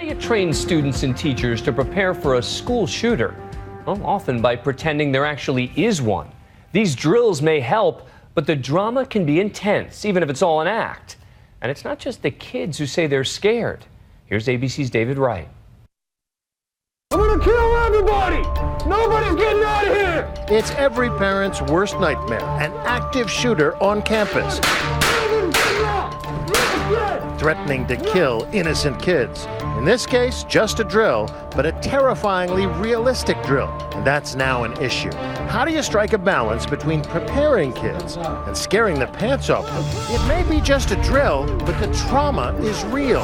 you train students and teachers to prepare for a school shooter? Well, often by pretending there actually is one. These drills may help, but the drama can be intense, even if it's all an act. And it's not just the kids who say they're scared. Here's ABC's David Wright. I'm gonna kill everybody! Nobody's getting out of here! It's every parent's worst nightmare, an active shooter on campus, threatening to kill innocent kids. In this case, just a drill, but a terrifyingly realistic drill. And that's now an issue. How do you strike a balance between preparing kids and scaring the pants off them? It may be just a drill, but the trauma is real.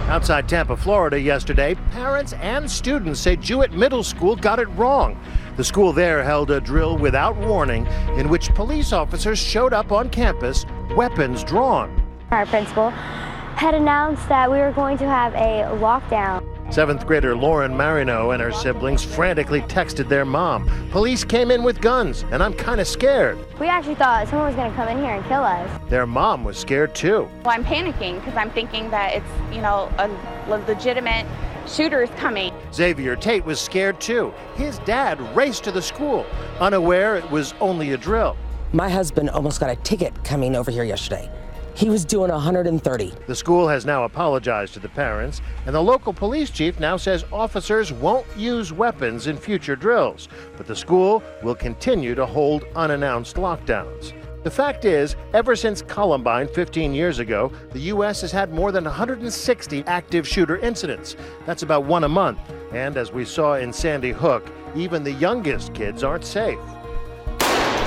Outside Tampa, Florida yesterday, parents and students say Jewett Middle School got it wrong. The school there held a drill without warning in which police officers showed up on campus, weapons drawn. Our principal had announced that we were going to have a lockdown. 7th grader Lauren Marino and her siblings frantically texted their mom. Police came in with guns, and I'm kind of scared. We actually thought someone was going to come in here and kill us. Their mom was scared too. Well, I'm panicking because I'm thinking that it's, a legitimate shooter is coming. Xavier Tate was scared too. His dad raced to the school, unaware it was only a drill. My husband almost got a ticket coming over here yesterday. He was doing 130. The school has now apologized to the parents, and the local police chief now says officers won't use weapons in future drills, but the school will continue to hold unannounced lockdowns. The fact is, ever since Columbine 15 years ago, the U.S. has had more than 160 active shooter incidents. That's about one a month. And as we saw in Sandy Hook, even the youngest kids aren't safe.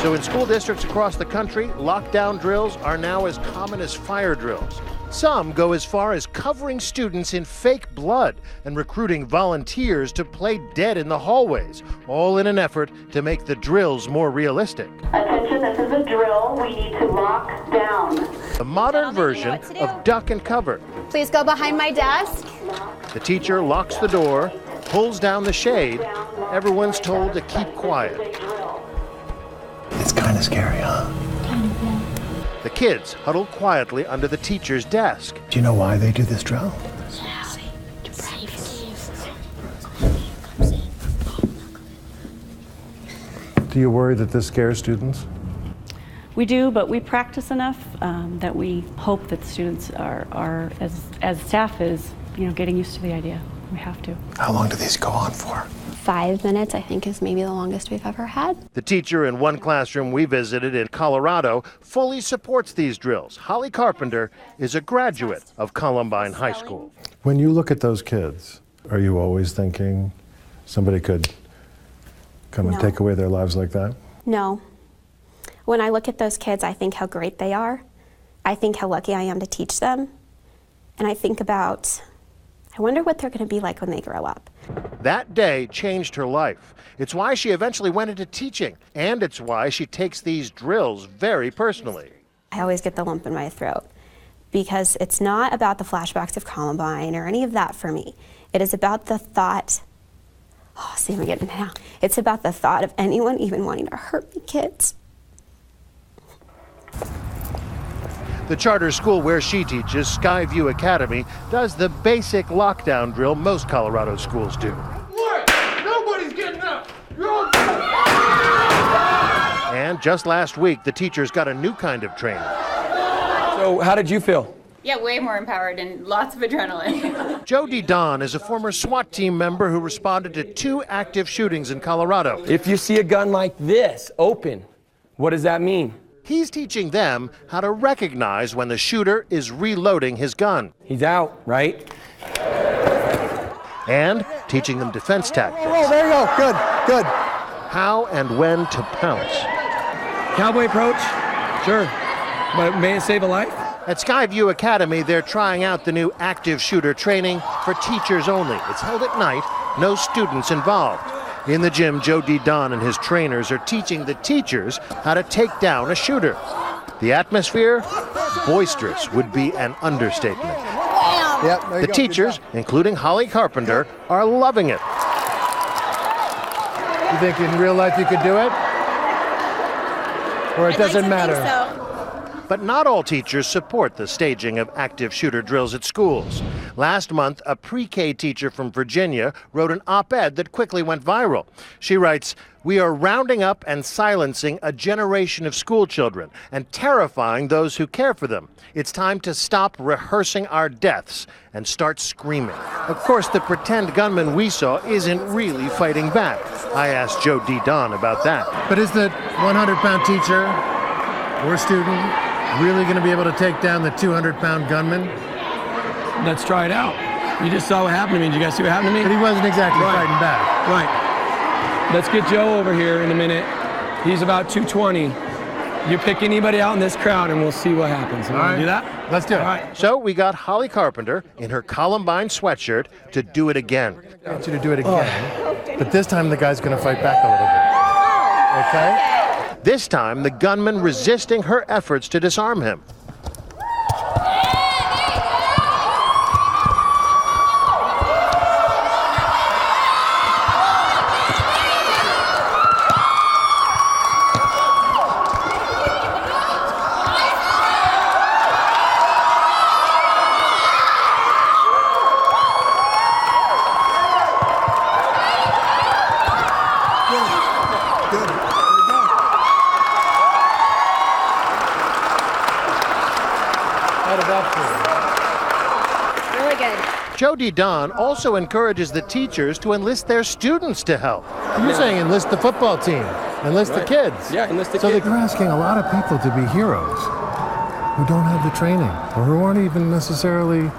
So in school districts across the country, lockdown drills are now as common as fire drills. Some go as far as covering students in fake blood and recruiting volunteers to play dead in the hallways, all in an effort to make the drills more realistic. Attention, this is a drill. We need to lock down. The modern version of duck and cover. Please go behind my desk. The teacher locks the door, pulls down the shade. Everyone's told to keep quiet. It's kind of scary, huh? Kind of, yeah. The kids huddle quietly under the teacher's desk. Do you know why they do this drill? Do you worry that this scares students? We do, but we practice enough that we hope that students are as staff is, getting used to the idea. We have to. How long do these go on for? 5 minutes, I think, is maybe the longest we've ever had. The teacher in one classroom we visited in Colorado fully supports these drills. Holly Carpenter is a graduate of Columbine High School. When you look at those kids, are you always thinking somebody could come and take away their lives like that? No. When I look at those kids, I think how great they are. I think how lucky I am to teach them. And I think about, I wonder what they're going to be like when they grow up. That day changed her life. It's why she eventually went into teaching, and it's why she takes these drills very personally. I always get the lump in my throat because it's not about the flashbacks of Columbine or any of that for me. It is about the thought, see, I'm getting it now. It's about the thought of anyone even wanting to hurt me kids. The charter school where she teaches, Skyview Academy, does the basic lockdown drill most Colorado schools do. What? Nobody's getting up! And just last week, the teachers got a new kind of training. So how did you feel? Yeah, way more empowered and lots of adrenaline. Jody Don is a former SWAT team member who responded to 2 active shootings in Colorado. If you see a gun like this open, what does that mean? He's teaching them how to recognize when the shooter is reloading his gun. He's out, right? And teaching them defense tactics. Oh, there you go. Good, good. How and when to pounce. Cowboy approach? Sure. But may it save a life? At Skyview Academy, they're trying out the new active shooter training for teachers only. It's held at night, no students involved. In the gym, Jody Don and his trainers are teaching the teachers how to take down a shooter. The atmosphere? Boisterous would be an understatement. The teachers, including Holly Carpenter, are loving it. You think in real life you could do it? Or it doesn't matter? But not all teachers support the staging of active shooter drills at schools. Last month, a pre-K teacher from Virginia wrote an op-ed that quickly went viral. She writes, "We are rounding up and silencing a generation of school children and terrifying those who care for them. It's time to stop rehearsing our deaths and start screaming." Of course, the pretend gunman we saw isn't really fighting back. I asked Joe D. Don about that. But is the 100-pound teacher or student really going to be able to take down the 200-pound gunman? Let's try it out. You just saw what happened to me. Did you guys see what happened to me? But he wasn't exactly fighting back. Right. Let's get Joe over here in a minute. He's about 220. You pick anybody out in this crowd and we'll see what happens. You want to do that? Let's do it. All right. So we got Holly Carpenter in her Columbine sweatshirt to do it again. I want you to do it again. But this time the guy's going to fight back a little bit. Okay? This time, the gunman resisting her efforts to disarm him. Really good. Joe D. Don also encourages the teachers to enlist their students to help. You're saying enlist the football team, enlist the kids. Yeah, enlist the so kids. they're asking a lot of people to be heroes who don't have the training or who aren't even necessarily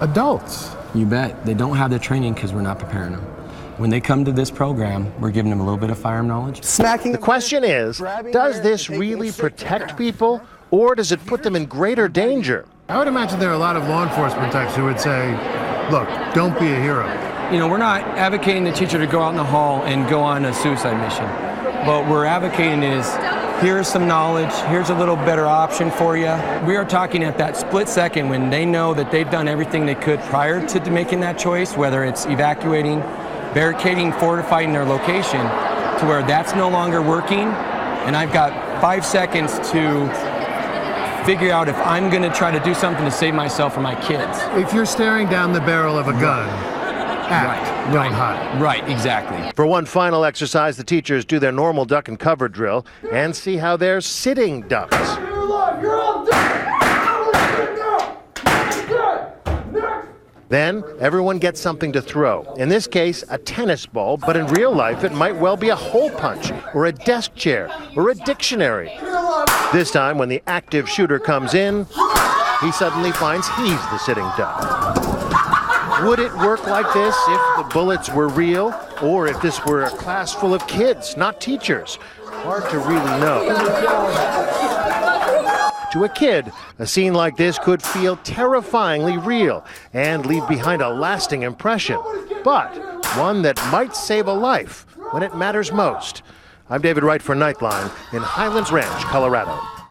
adults. You bet. They don't have the training because we're not preparing them. When they come to this program, we're giving them a little bit of firearm knowledge. The question is, does this really protect people, or does it put them in greater danger? I would imagine there are a lot of law enforcement types who would say, look, don't be a hero. You know, we're not advocating the teacher to go out in the hall and go on a suicide mission. What we're advocating is, here's some knowledge, here's a little better option for you. We are talking at that split second when they know that they've done everything they could prior to making that choice, whether it's evacuating, barricading, fortifying their location, to where that's no longer working, and I've got 5 seconds to figure out if I'm going to try to do something to save myself or my kids. If you're staring down the barrel of a gun, act, don't hide. Right, exactly. For one final exercise, the teachers do their normal duck and cover drill and see how they're sitting ducks. You're all done! Then everyone gets something to throw. In this case, a tennis ball, but in real life it might well be a hole punch or a desk chair or a dictionary. This time, when the active shooter comes in, he suddenly finds he's the sitting duck. Would it work like this if the bullets were real, or if this were a class full of kids, not teachers? Hard to really know. To a kid, a scene like this could feel terrifyingly real and leave behind a lasting impression, but one that might save a life when it matters most. I'm David Wright for Nightline in Highlands Ranch, Colorado.